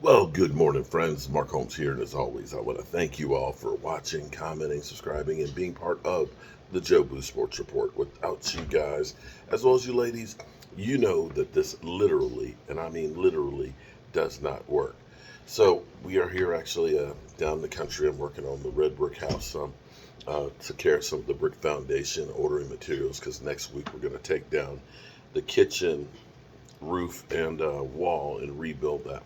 Well, good morning, friends. Mark Holmes here, and as always, I want to thank you all for watching, commenting, subscribing, and being part of the Joe Blue Sports Report. Without you guys, as well as you ladies, you know that this literally, and I mean literally, does not work. So we are here actually down in the country. I'm working on the red brick house. To care of some of the brick foundation, ordering materials, because next week we're going to take down the kitchen roof and wall and rebuild that.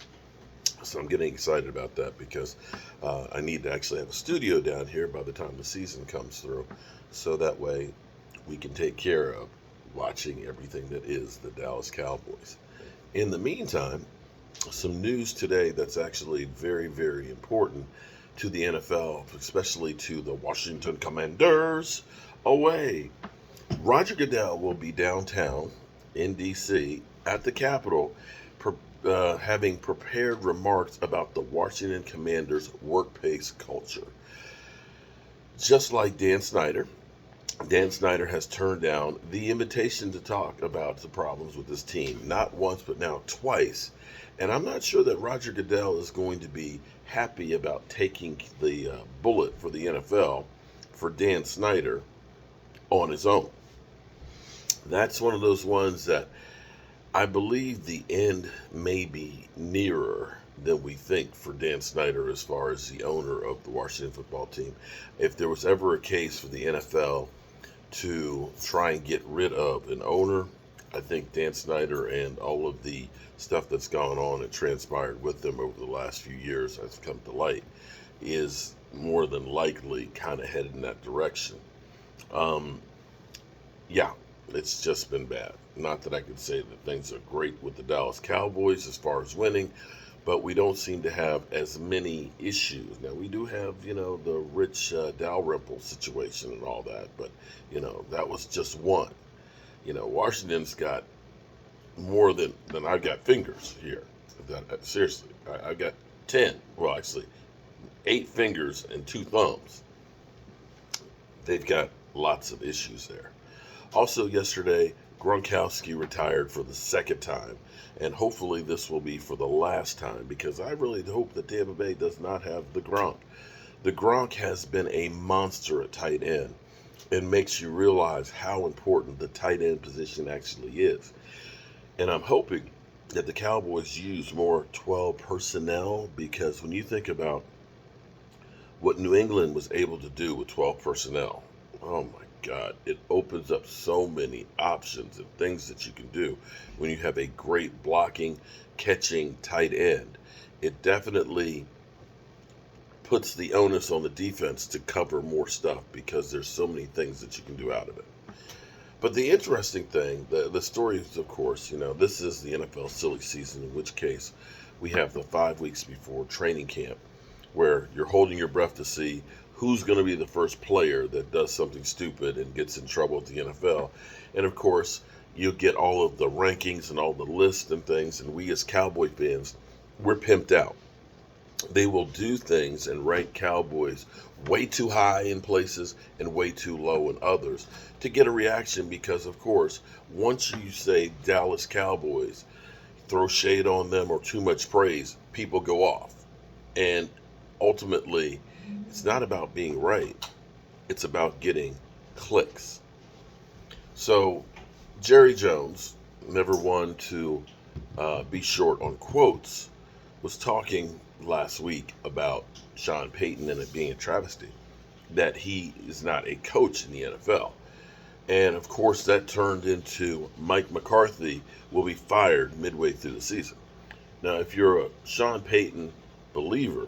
So I'm getting excited about that because I need to actually have a studio down here by the time the season comes through. So that way we can take care of watching everything that is the Dallas Cowboys. In the meantime, some news today that's actually very, very important to the NFL, especially to the Washington Commanders away. Roger Goodell will be downtown in D.C. at the Capitol, having prepared remarks about the Washington Commanders' workplace culture. Just like Dan Snyder has turned down the invitation to talk about the problems with his team, not once, but now twice. And I'm not sure that Roger Goodell is going to be happy about taking the bullet for the NFL for Dan Snyder on his own. That's one of those ones that I believe the end may be nearer than we think for Dan Snyder as far as the owner of the Washington football team. If there was ever a case for the NFL to try and get rid of an owner, I think Dan Snyder and all of the stuff that's gone on and transpired with them over the last few years has come to light is more than likely kind of headed in that direction. Um, yeah, it's just been bad. Not that I could say that things are great with the Dallas Cowboys as far as winning, but we don't seem to have as many issues. Now, we do have, the Rich Dalrymple situation and all that, but, that was just one. Washington's got more than I've got fingers here. Seriously, I've got 10, well, actually, 8 fingers and 2 thumbs. They've got lots of issues there. Also, yesterday, Gronkowski retired for the second time, and hopefully this will be for the last time because I really hope that Tampa Bay does not have the Gronk. The Gronk has been a monster at tight end and makes you realize how important the tight end position actually is. And I'm hoping that the Cowboys use more 12 personnel because when you think about what New England was able to do with 12 personnel, oh my God, it opens up so many options and things that you can do when you have a great blocking, catching tight end. It definitely puts the onus on the defense to cover more stuff because there's so many things that you can do out of it. But the interesting thing, the story is, of course, this is the NFL silly season, in which case we have the 5 weeks before training camp where you're holding your breath to see who's going to be the first player that does something stupid and gets in trouble with the NFL. And of course, you get all of the rankings and all the lists and things, and we as Cowboy fans, we're pimped out. They will do things and rank Cowboys way too high in places and way too low in others to get a reaction because, of course, once you say Dallas Cowboys, throw shade on them or too much praise, people go off. And ultimately, it's not about being right, it's about getting clicks. So, Jerry Jones, never one to be short on quotes, was talking last week about Sean Payton and it being a travesty that he is not a coach in the NFL. And of course, that turned into Mike McCarthy will be fired midway through the season. Now, if you're a Sean Payton believer,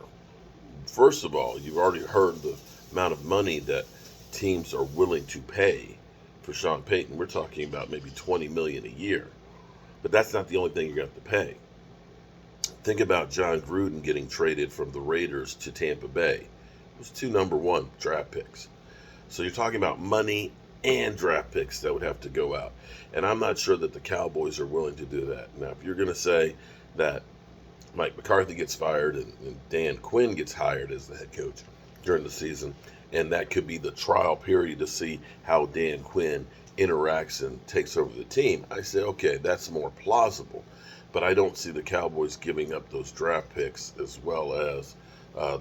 first of all, you've already heard the amount of money that teams are willing to pay for Sean Payton. We're talking about maybe $20 million a year. But that's not the only thing you're going to have to pay. Think about John Gruden getting traded from the Raiders to Tampa Bay. It was 2 number 1 draft picks. So you're talking about money and draft picks that would have to go out. And I'm not sure that the Cowboys are willing to do that. Now, if you're going to say that Mike McCarthy gets fired and Dan Quinn gets hired as the head coach during the season, and that could be the trial period to see how Dan Quinn interacts and takes over the team, I say, okay, that's more plausible. but I don't see the Cowboys giving up those draft picks as well as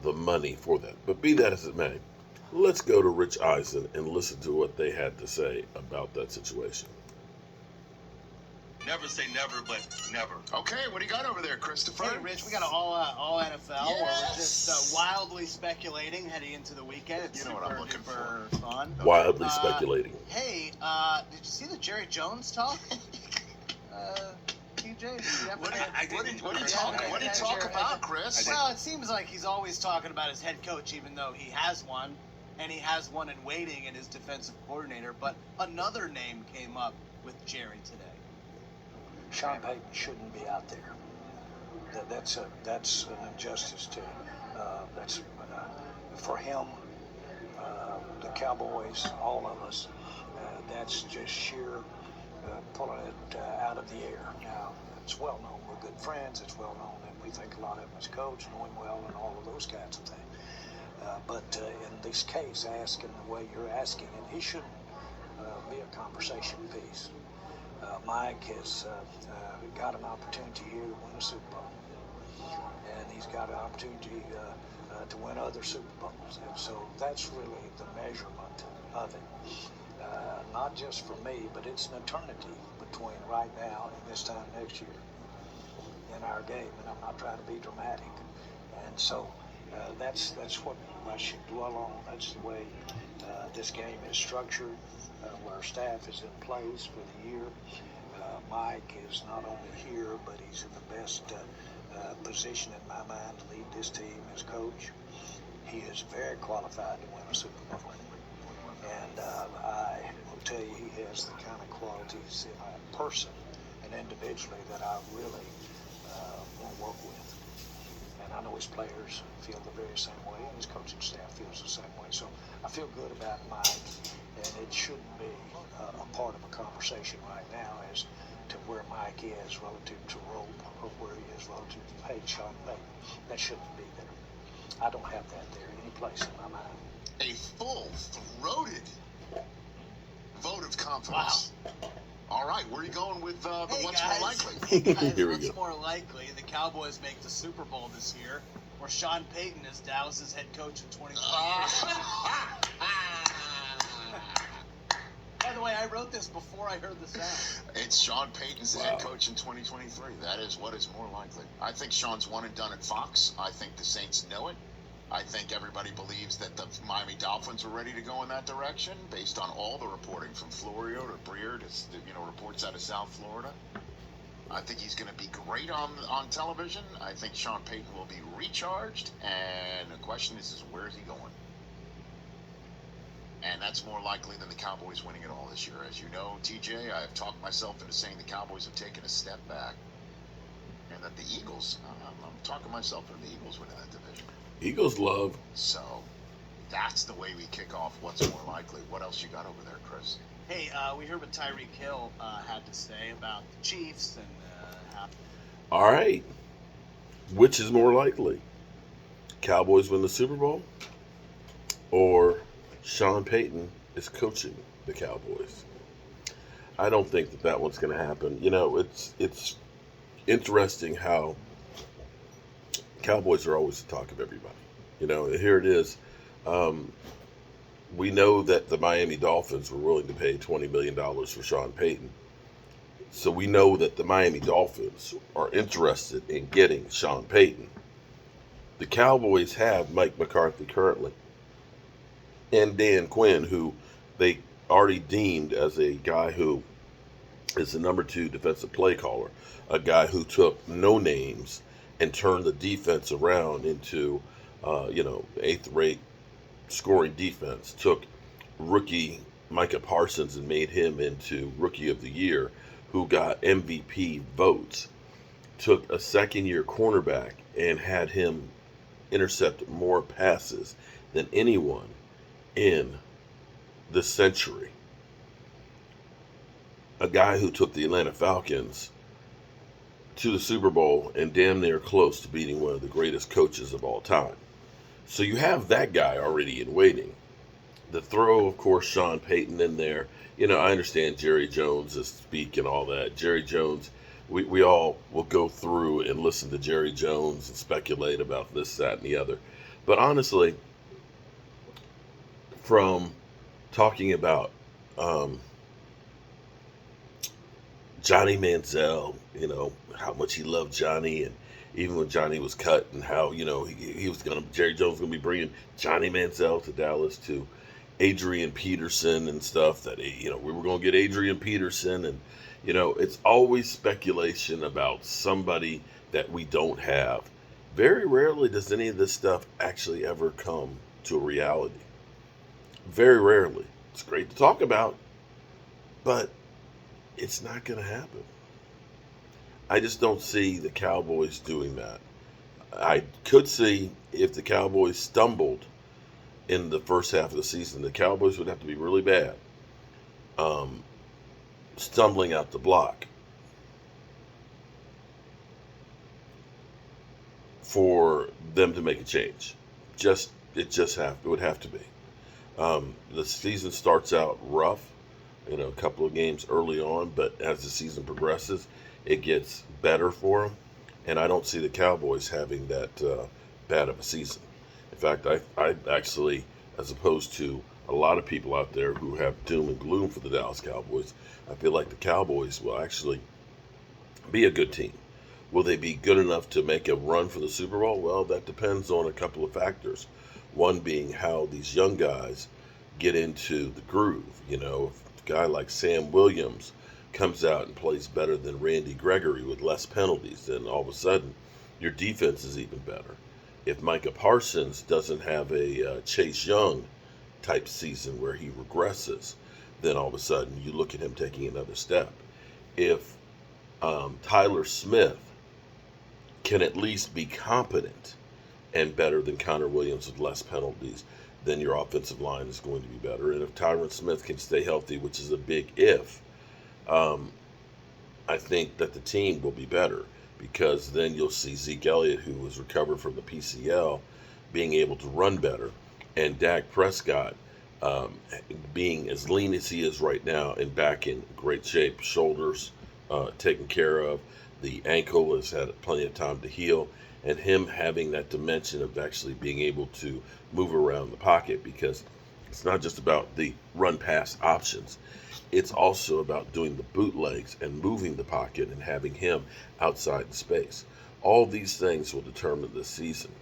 the money for that. But be that as it may, let's go to Rich Eisen and listen to what they had to say about that situation. Never say never, but never. Okay, what do you got over there, Christopher? Hey, Rich, we got an all NFL. Yes. We're just wildly speculating heading into the weekend. It's You know what I'm looking super fun. Wildly speculating. Hey, did you see the Jerry Jones talk? TJ, What did he talk about, Chris? Well, it seems like he's always talking about his head coach, even though he has one, and he has one in waiting in his defensive coordinator. But another name came up with Jerry today. Sean Payton shouldn't be out there. That's an injustice to for him, the Cowboys, all of us. That's just sheer pulling it out of the air. Now, it's well known we're good friends. It's well known that we think a lot of him as coach, know him well, and all of those kinds of things. But in this case, asking the way you're asking it, he shouldn't be a conversation piece. Mike has got an opportunity here to win a Super Bowl, and he's got an opportunity to win other Super Bowls, and so that's really the measurement of it. Not just for me, but it's an eternity between right now and this time next year in our game, and I'm not trying to be dramatic. And so that's what I should dwell on. That's the way this game is structured, where our staff is in place for the year. Mike is not only here, but he's in the best position in my mind to lead this team as coach. He is very qualified to win a Super Bowl. And I will tell you, he has the kind of qualities in a person and individually that I really want to work with. And I know his players feel the very same way, and his coaching staff feels the same way. So I feel good about Mike, and it shouldn't be a part of a conversation right now as to where Mike is relative to Rope or where he is relative to Sean Payton. That shouldn't be there. I don't have that there any place in my mind. A full-throated vote of confidence. Wow. All right, where are you going with the Hey what's guys. more likely? Hey guys, Here we what's go. more likely? The Cowboys make the Super Bowl this year, or Sean Payton is Dallas's head coach in 2023. By the way, I wrote this before I heard the sound. It's Sean Payton's Wow. head coach in 2023. That is what is more likely. I think Sean's one and done at Fox. I think the Saints know it. I think everybody believes that the Miami Dolphins are ready to go in that direction based on all the reporting from Florio to Breer to reports out of South Florida. I think he's going to be great on television. I think Sean Payton will be recharged, and the question is where is he going? And that's more likely than the Cowboys winning it all this year. As you know, TJ, I've talked myself into saying the Cowboys have taken a step back, and that the Eagles, I'm talking myself into the Eagles winning that division. Eagles love. So that's the way we kick off what's more likely. What else you got over there, Chris? Hey, we heard what Tyreek Hill had to say about the Chiefs and how. All right. Which is more likely? Cowboys win the Super Bowl, or Sean Payton is coaching the Cowboys? I don't think that one's going to happen. You know, it's interesting how Cowboys are always the talk of everybody. You know, and here it is. We know that the Miami Dolphins were willing to pay $20 million for Sean Payton. So we know that the Miami Dolphins are interested in getting Sean Payton. The Cowboys have Mike McCarthy currently, and Dan Quinn, who they already deemed as a guy who is the number 2 defensive play caller, a guy who took no names and turned the defense around into, 8th-rate scoring defense. Took rookie Micah Parsons and made him into Rookie of the Year, who got MVP votes. Took a second-year cornerback and had him intercept more passes than anyone in the century. A guy who took the Atlanta Falcons to the Super Bowl and damn near close to beating one of the greatest coaches of all time. So you have that guy already in waiting. The throw, of course, Sean Payton in there. You know, I understand Jerry Jones is speak and all that. Jerry Jones we all will go through and listen to Jerry Jones and speculate about this, that, and the other. But honestly, from talking about um, Johnny Manziel, how much he loved Johnny, and even when Johnny was cut, and how he was Jerry Jones was gonna be bringing Johnny Manziel to Dallas, to Adrian Peterson and stuff, that we were gonna get Adrian Peterson, and it's always speculation about somebody that we don't have. Very rarely does any of this stuff actually ever come to a reality. Very rarely. It's great to talk about, but it's not going to happen. I just don't see the Cowboys doing that. I could see if the Cowboys stumbled in the first half of the season, the Cowboys would have to be really bad, stumbling out the block for them to make a change. It would have to be. The season starts out rough, a couple of games early on, but as the season progresses, it gets better for them. And I don't see the Cowboys having that bad of a season. In fact, I actually, as opposed to a lot of people out there who have doom and gloom for the Dallas Cowboys, I feel like the Cowboys will actually be a good team. Will they be good enough to make a run for the Super Bowl? Well, that depends on a couple of factors. One being how these young guys get into the groove. If a guy like Sam Williams comes out and plays better than Randy Gregory with less penalties, then all of a sudden your defense is even better. If Micah Parsons doesn't have a Chase Young type season where he regresses, then all of a sudden you look at him taking another step. If Tyler Smith can at least be competent and better than Connor Williams with less penalties, then your offensive line is going to be better. And if Tyron Smith can stay healthy, which is a big if, I think that the team will be better, because then you'll see Zeke Elliott, who was recovered from the PCL, being able to run better, and Dak Prescott being as lean as he is right now and back in great shape, shoulders taken care of, the ankle has had plenty of time to heal, and him having that dimension of actually being able to move around the pocket, because it's not just about the run pass options. It's also about doing the bootlegs and moving the pocket and having him outside the space. All these things will determine this season,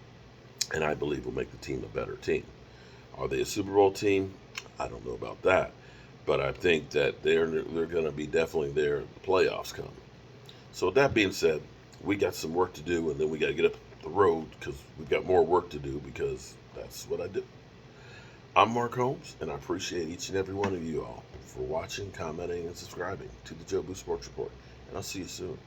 and I believe will make the team a better team. Are they a Super Bowl team? I don't know about that, but I think that they're going to be definitely there if the playoffs come. So with that being said, we got some work to do, and then we got to get up the road because we've got more work to do, because that's what I do. I'm Mark Holmes, and I appreciate each and every one of you all for watching, commenting, and subscribing to the Joe Boo Sports Report. And I'll see you soon.